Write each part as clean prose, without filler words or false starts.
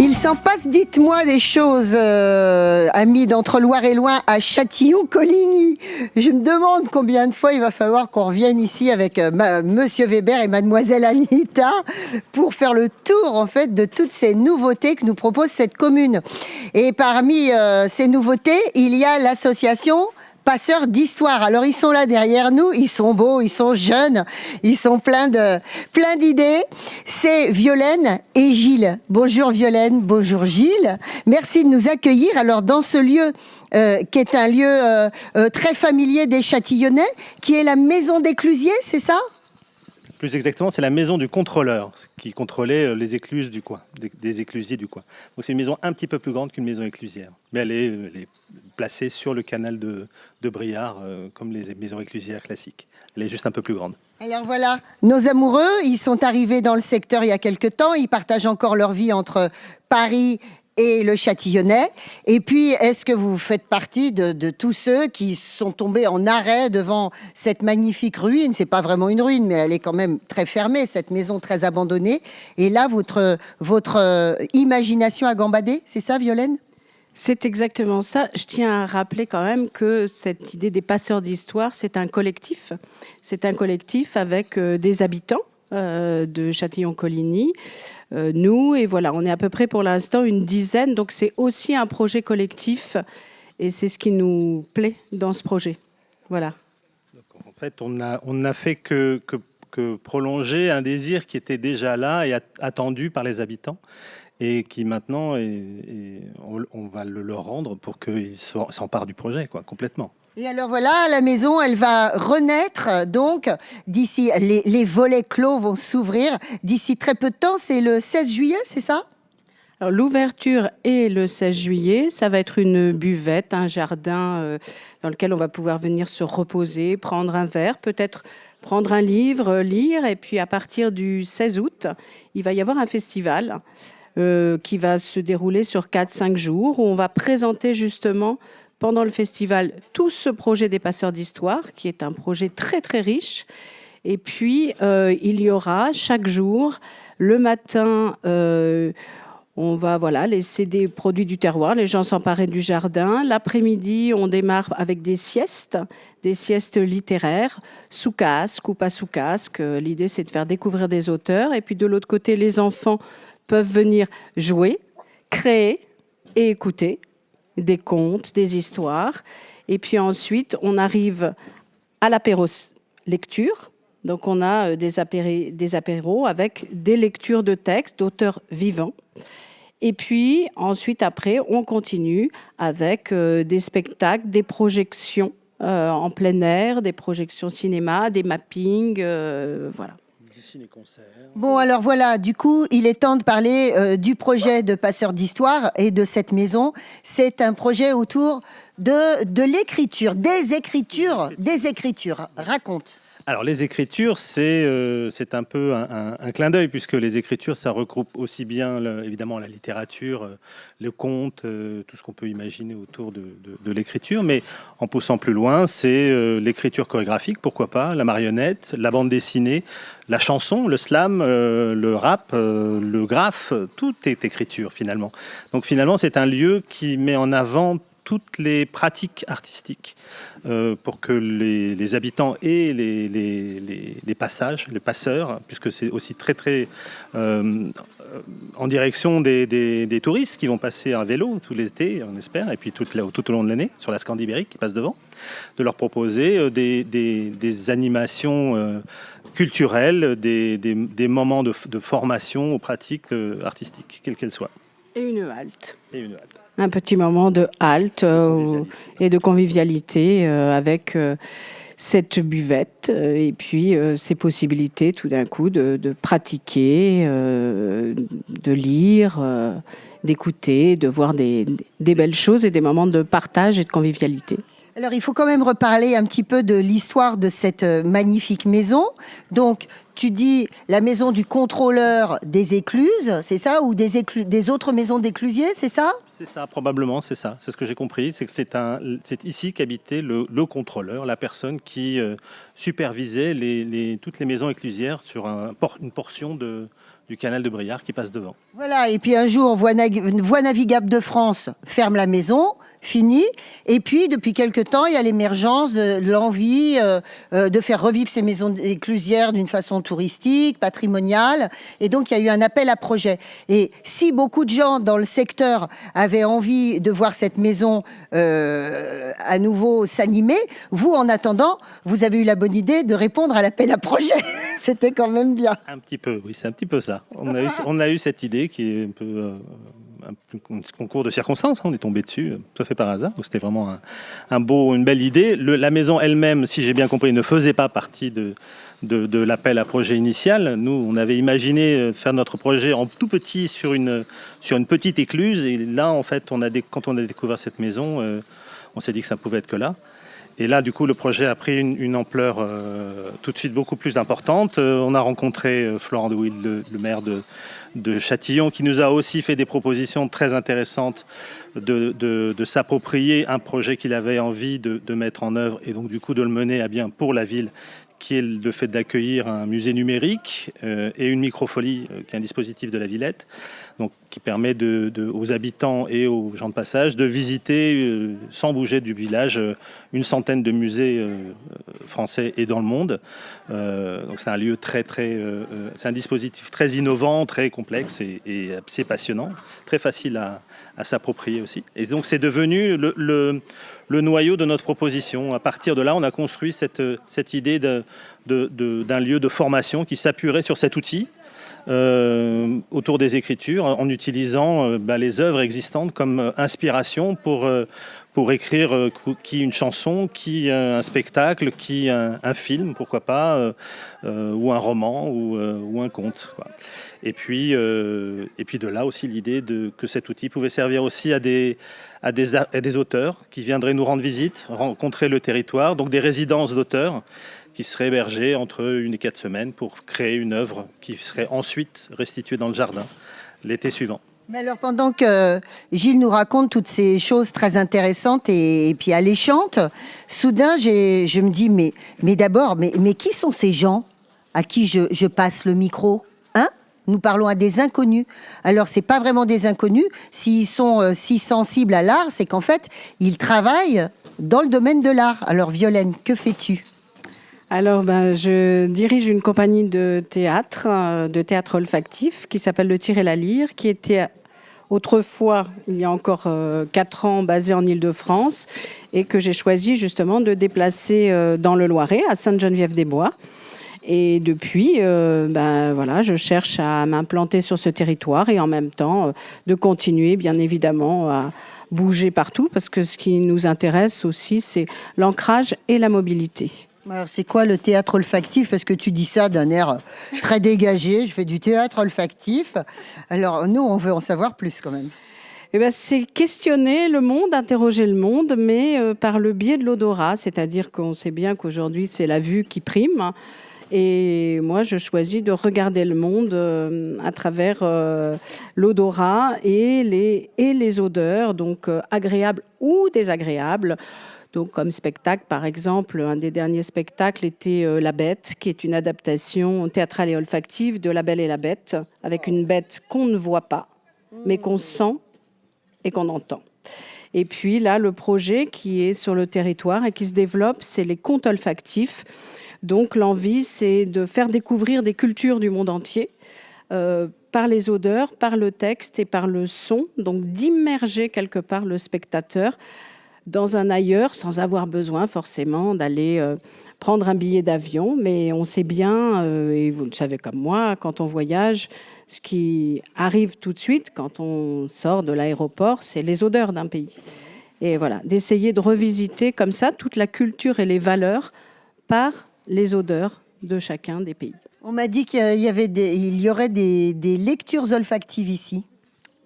Il s'en passe, dites-moi, des choses, amis d'Entre-Loire et Loing, à Châtillon-Coligny. Je me demande combien de fois il va falloir qu'on revienne ici avec Monsieur Weber et Mademoiselle Anita pour faire le tour, en fait, de toutes ces nouveautés que nous propose cette commune. Et parmi ces nouveautés, il y a l'association Passeurs d'Histoire. Alors, ils sont là derrière nous, ils sont beaux, ils sont jeunes, ils sont plein d'idées. C'est Violaine et Gilles. Bonjour Violaine, bonjour Gilles. Merci de nous accueillir. Alors, dans ce lieu qui est un lieu très familier des Châtillonnais, qui est la maison d'Éclusier, c'est ça ? Plus exactement, c'est la maison du contrôleur qui contrôlait les écluses du coin, des éclusiers du coin. Donc c'est une maison un petit peu plus grande qu'une maison éclusière. Mais elle est placée sur le canal de Briare, comme les maisons éclusières classiques. Elle est juste un peu plus grande. Alors voilà, nos amoureux, ils sont arrivés dans le secteur il y a quelque temps. Ils partagent encore leur vie entre Paris et le Châtillonnais. Et puis, est-ce que vous faites partie de tous ceux qui sont tombés en arrêt devant cette magnifique ruine ? C'est pas vraiment une ruine, mais elle est quand même très fermée, cette maison très abandonnée. Et là, votre imagination a gambadé, c'est ça, Violaine ? C'est exactement ça. Je tiens à rappeler quand même que cette idée des passeurs d'histoire, c'est un collectif. C'est un collectif avec des habitants de Châtillon-Coligny. Nous, et voilà, on est à peu près pour l'instant une dizaine. Donc c'est aussi un projet collectif et c'est ce qui nous plaît dans ce projet. Voilà. Donc, en fait, on n'a fait que prolonger un désir qui était déjà là et attendu par les habitants. Et qui maintenant, on va le leur rendre pour qu'ils s'emparent du projet, quoi, complètement. Et alors voilà, la maison, elle va renaître, donc, d'ici, les volets clos vont s'ouvrir d'ici très peu de temps, c'est le 16 juillet, c'est ça ? Alors, l'ouverture est le 16 juillet, ça va être une buvette, un jardin dans lequel on va pouvoir venir se reposer, prendre un verre, peut-être prendre un livre, lire, et puis à partir du 16 août, il va y avoir un festival qui va se dérouler sur 4-5 jours, où on va présenter justement pendant le festival tout ce projet des passeurs d'histoire, qui est un projet très très riche. Et puis, il y aura chaque jour, le matin, on va laisser des produits du terroir, les gens s'emparer du jardin. L'après-midi, on démarre avec des siestes littéraires, sous casque ou pas sous casque. L'idée, c'est de faire découvrir des auteurs. Et puis de l'autre côté, les enfants peuvent venir jouer, créer et écouter des contes, des histoires. Et puis ensuite, on arrive à l'apéro lecture. Donc on a des apéros avec des lectures de textes d'auteurs vivants. Et puis ensuite, après, on continue avec des spectacles, des projections en plein air, des projections cinéma, des mappings, voilà. Bon, alors voilà, du coup, il est temps de parler du projet de Passeurs d'Histoire et de cette maison. C'est un projet autour de l'écriture, des écritures. Raconte. Alors, les écritures, c'est un peu un clin d'œil, puisque les écritures, ça regroupe aussi bien, évidemment, la littérature, le conte, tout ce qu'on peut imaginer autour de l'écriture. Mais en poussant plus loin, c'est l'écriture chorégraphique, pourquoi pas, la marionnette, la bande dessinée, la chanson, le slam, le rap, le graphe, tout est écriture, finalement. Donc, finalement, c'est un lieu qui met en avant toutes les pratiques artistiques pour que les habitants et les passeurs, puisque c'est aussi très très en direction des touristes qui vont passer à vélo tout l'été, on espère, et puis tout au long de l'année sur la Scandie ibérique qui passe devant, de leur proposer des animations culturelles, des moments de formation aux pratiques artistiques, quelles qu'elles soient. Et une halte. Un petit moment de halte et de convivialité avec cette buvette et puis ces possibilités tout d'un coup de pratiquer, de lire, d'écouter, de voir des belles choses et des moments de partage et de convivialité. Alors, il faut quand même reparler un petit peu de l'histoire de cette magnifique maison. Donc, tu dis la maison du contrôleur des écluses, c'est ça ? Ou des autres maisons d'éclusiers, c'est ça ? C'est ça, probablement, c'est ça. C'est ce que j'ai compris. C'est que c'est ici qu'habitait le contrôleur, la personne qui supervisait toutes les maisons éclusières sur une portion du canal de Briare qui passe devant. Voilà, et puis un jour, Voie navigable de France ferme la maison, fini. Et puis, depuis quelque temps, il y a l'émergence de l'envie de faire revivre ces maisons éclusières d'une façon touristique, patrimoniale. Et donc, il y a eu un appel à projet. Et si beaucoup de gens dans le secteur avaient envie de voir cette maison à nouveau s'animer, vous, en attendant, vous avez eu la bonne idée de répondre à l'appel à projet. C'était quand même bien. Un petit peu, oui, c'est un petit peu ça. On a eu cette idée qui est un peu un concours de circonstances. On est tombé dessus, tout à fait par hasard. Donc c'était vraiment une belle idée. La maison elle-même, si j'ai bien compris, ne faisait pas partie de l'appel à projet initial. Nous, on avait imaginé faire notre projet en tout petit sur une petite écluse. Et là, en fait, quand on a découvert cette maison, on s'est dit que ça pouvait être que là. Et là, du coup, le projet a pris une ampleur tout de suite beaucoup plus importante. On a rencontré Florent de Wiel, le maire de Châtillon, qui nous a aussi fait des propositions très intéressantes de s'approprier un projet qu'il avait envie de mettre en œuvre et donc du coup de le mener à bien pour la ville, qui est le fait d'accueillir un musée numérique et une microfolie, qui est un dispositif de la Villette, donc qui permet aux habitants et aux gens de passage de visiter, sans bouger du village, une centaine de musées français et dans le monde. Donc c'est un lieu c'est un dispositif très innovant, très complexe et assez passionnant, très facile à s'approprier aussi. Et donc c'est devenu le noyau de notre proposition. À partir de là, on a construit cette idée d'un lieu de formation qui s'appuierait sur cet outil autour des écritures, en utilisant les œuvres existantes comme inspiration pour écrire qui une chanson, qui un spectacle, qui un film, pourquoi pas, ou un roman ou un conte, quoi. Et puis de là aussi l'idée que cet outil pouvait servir aussi à des auteurs qui viendraient nous rendre visite, rencontrer le territoire, donc des résidences d'auteurs qui seraient hébergés entre 1 et 4 semaines pour créer une œuvre qui serait ensuite restituée dans le jardin l'été suivant. Mais alors, pendant que Gilles nous raconte toutes ces choses très intéressantes et puis alléchantes, soudain, je me dis, mais d'abord, mais qui sont ces gens à qui je passe le micro, hein? Nous parlons à des inconnus. Alors, c'est pas vraiment des inconnus. S'ils sont si sensibles à l'art, c'est qu'en fait, ils travaillent dans le domaine de l'art. Alors, Violaine, que fais-tu? Alors, je dirige une compagnie de théâtre olfactif qui s'appelle Le Tir et la Lyre, qui était autrefois, il y a encore 4 ans, basée en Île-de-France et que j'ai choisi justement de déplacer dans le Loiret, à Sainte-Geneviève-des-Bois. Et depuis, voilà, je cherche à m'implanter sur ce territoire et en même temps de continuer, bien évidemment, à bouger partout parce que ce qui nous intéresse aussi, c'est l'ancrage et la mobilité. Alors, c'est quoi le théâtre olfactif? Parce que tu dis ça d'un air très dégagé. Je fais du théâtre olfactif. Alors, nous, on veut en savoir plus quand même. C'est questionner le monde, interroger le monde, mais par le biais de l'odorat. C'est-à-dire qu'on sait bien qu'aujourd'hui, c'est la vue qui prime. Et moi, je choisis de regarder le monde à travers l'odorat et les odeurs, donc agréables ou désagréables. Donc, comme spectacle, par exemple, un des derniers spectacles était La Bête, qui est une adaptation théâtrale et olfactive de La Belle et la Bête, avec une bête qu'on ne voit pas, mais qu'on sent et qu'on entend. Et puis là, le projet qui est sur le territoire et qui se développe, c'est les contes olfactifs. Donc, l'envie, c'est de faire découvrir des cultures du monde entier par les odeurs, par le texte et par le son. Donc, d'immerger quelque part le spectateur dans un ailleurs, sans avoir besoin forcément d'aller prendre un billet d'avion. Mais on sait bien, et vous le savez comme moi, quand on voyage, ce qui arrive tout de suite quand on sort de l'aéroport, c'est les odeurs d'un pays. Et voilà, d'essayer de revisiter comme ça toute la culture et les valeurs par les odeurs de chacun des pays. On m'a dit qu'il y aurait des lectures olfactives ici.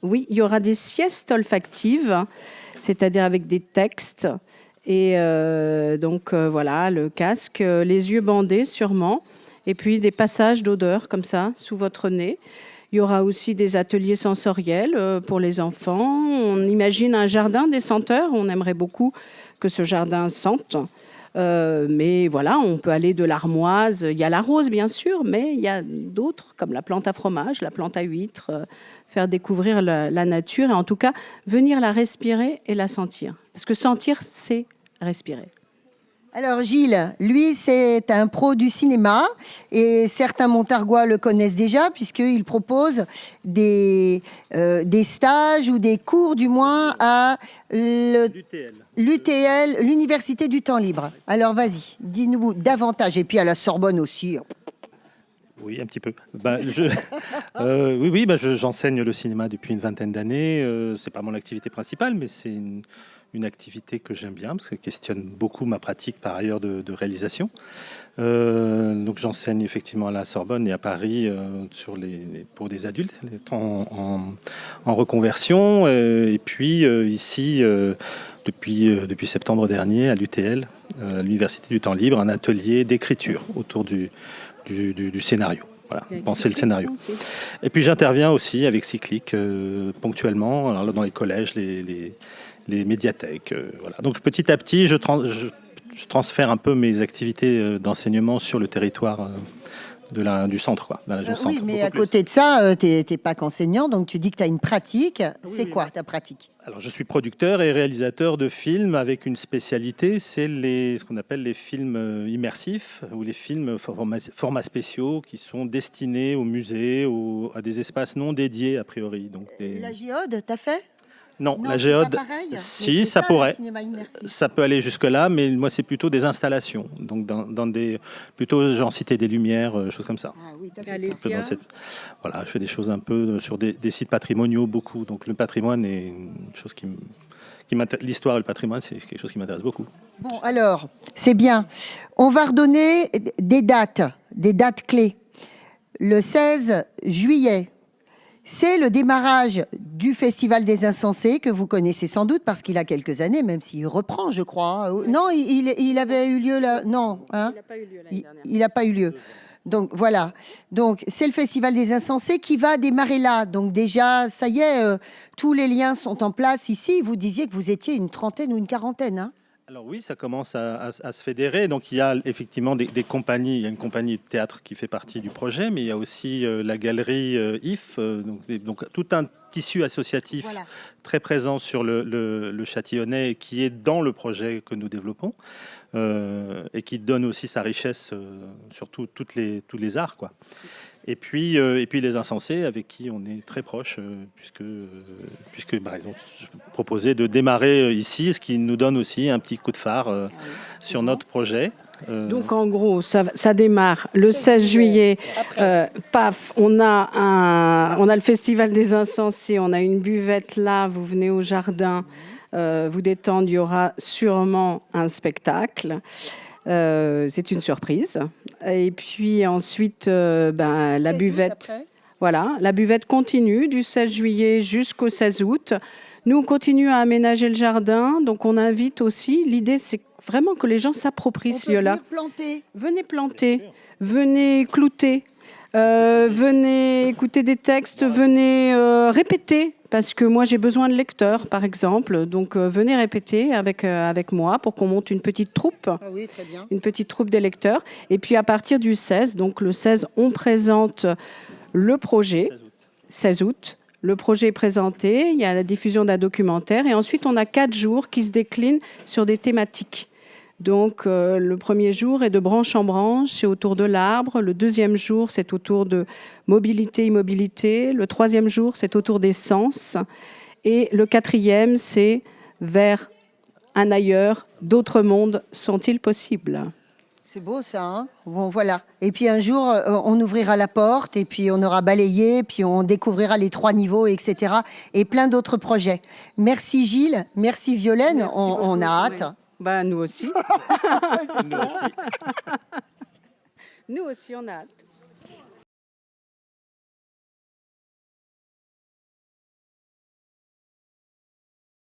Oui, il y aura des siestes olfactives, c'est-à-dire avec des textes. Et voilà, le casque, les yeux bandés sûrement, et puis des passages d'odeurs comme ça, sous votre nez. Il y aura aussi des ateliers sensoriels pour les enfants. On imagine un jardin des senteurs. On aimerait beaucoup que ce jardin sente. Mais voilà, on peut aller de l'armoise. Il y a la rose, bien sûr, mais il y a d'autres, comme la plante à fromage, la plante à huîtres, faire découvrir la nature et en tout cas, venir la respirer et la sentir. Parce que sentir, c'est respirer. Alors Gilles, lui, c'est un pro du cinéma et certains Montargois le connaissent déjà puisqu'il propose des stages ou des cours du moins à l'UTL, l'Université du Temps Libre. Alors vas-y, dis-nous davantage. Et puis à la Sorbonne aussi. Oui, un petit peu. J'enseigne le cinéma depuis une vingtaine d'années. C'est pas mon activité principale, mais c'est une activité que j'aime bien parce qu'elle questionne beaucoup ma pratique par ailleurs de réalisation. Donc j'enseigne effectivement à la Sorbonne et à Paris pour des adultes en reconversion. Et puis ici, depuis septembre dernier, à l'UTL, l'Université du Temps Libre, un atelier d'écriture autour du scénario. Voilà, penser le scénario. Aussi. Et puis j'interviens aussi avec Cyclique ponctuellement, alors là, dans les collèges, les médiathèques. Voilà. Donc petit à petit, je transfère un peu mes activités d'enseignement sur le territoire du centre, quoi, la région centre. Oui, mais à côté de ça, tu n'es pas qu'enseignant, donc tu dis que tu as une pratique. C'est quoi ta pratique? Alors, je suis producteur et réalisateur de films avec une spécialité, c'est ce qu'on appelle les films immersifs ou les films formats spéciaux qui sont destinés aux musées, à des espaces non dédiés a priori. Donc La géode, t'as fait? Non, la géode, si, ça pourrait. Ça peut aller jusque-là, mais moi, c'est plutôt des installations. Donc, plutôt, j'en citais des lumières, choses comme ça. Ah oui, t'as fait ça. Voilà, je fais des choses un peu sur des sites patrimoniaux, beaucoup. Donc, le patrimoine est une chose qui m'intéresse. L'histoire et le patrimoine, c'est quelque chose qui m'intéresse beaucoup. Bon, alors, c'est bien. On va redonner des dates clés. Le 16 juillet. C'est le démarrage du Festival des Insensés que vous connaissez sans doute parce qu'il a quelques années, même s'il reprend, je crois. Non, il avait eu lieu là. Non, hein? Il n'a pas eu lieu l'année dernière. Il n'a pas eu lieu. Donc voilà. Donc c'est le Festival des Insensés qui va démarrer là. Donc déjà, ça y est, tous les liens sont en place ici. Vous disiez que vous étiez une trentaine ou une quarantaine, hein? Alors oui, ça commence à se fédérer. Donc il y a effectivement des compagnies. Il y a une compagnie de théâtre qui fait partie du projet, mais il y a aussi la galerie IF, donc tout un tissu associatif très présent sur le Châtillonnais qui est dans le projet que nous développons et qui donne aussi sa richesse sur tous les arts, quoi. Et puis les Insensés avec qui on est très proche puisque bah, ils ont proposé de démarrer ici, ce qui nous donne aussi un petit coup de phare sur notre projet. Donc en gros, ça démarre le 16 juillet. Paf, on a le Festival des Insensés, on a une buvette là, vous venez au jardin, vous détendre, il y aura sûrement un spectacle. C'est une surprise. Et puis ensuite, la buvette. Voilà, la buvette continue du 16 juillet jusqu'au 16 août. Nous, on continue à aménager le jardin, donc on invite aussi. L'idée, c'est vraiment que les gens s'approprient ce lieu-là. Venez planter, venez clouter, venez écouter des textes, venez répéter. Parce que moi, j'ai besoin de lecteurs, par exemple. Donc, venez répéter avec moi pour qu'on monte une petite troupe. Ah oui, très bien. Une petite troupe des lecteurs. Et puis, à partir du 16, donc le 16, on présente le projet. 16 août. Le projet est présenté. Il y a la diffusion d'un documentaire. Et ensuite, on a 4 jours qui se déclinent sur des thématiques. Donc, le premier jour est de branche en branche, c'est autour de l'arbre. Le deuxième jour, c'est autour de mobilité, immobilité. Le troisième jour, c'est autour des sens. Et le quatrième, c'est vers un ailleurs. D'autres mondes sont-ils possibles? C'est beau ça, hein? Bon, voilà. Et puis un jour, on ouvrira la porte et puis on aura balayé, puis on découvrira les 3 niveaux, etc. Et plein d'autres projets. Merci Gilles, merci Violaine, merci on a hâte. Bah, nous aussi. Nous aussi, on a hâte.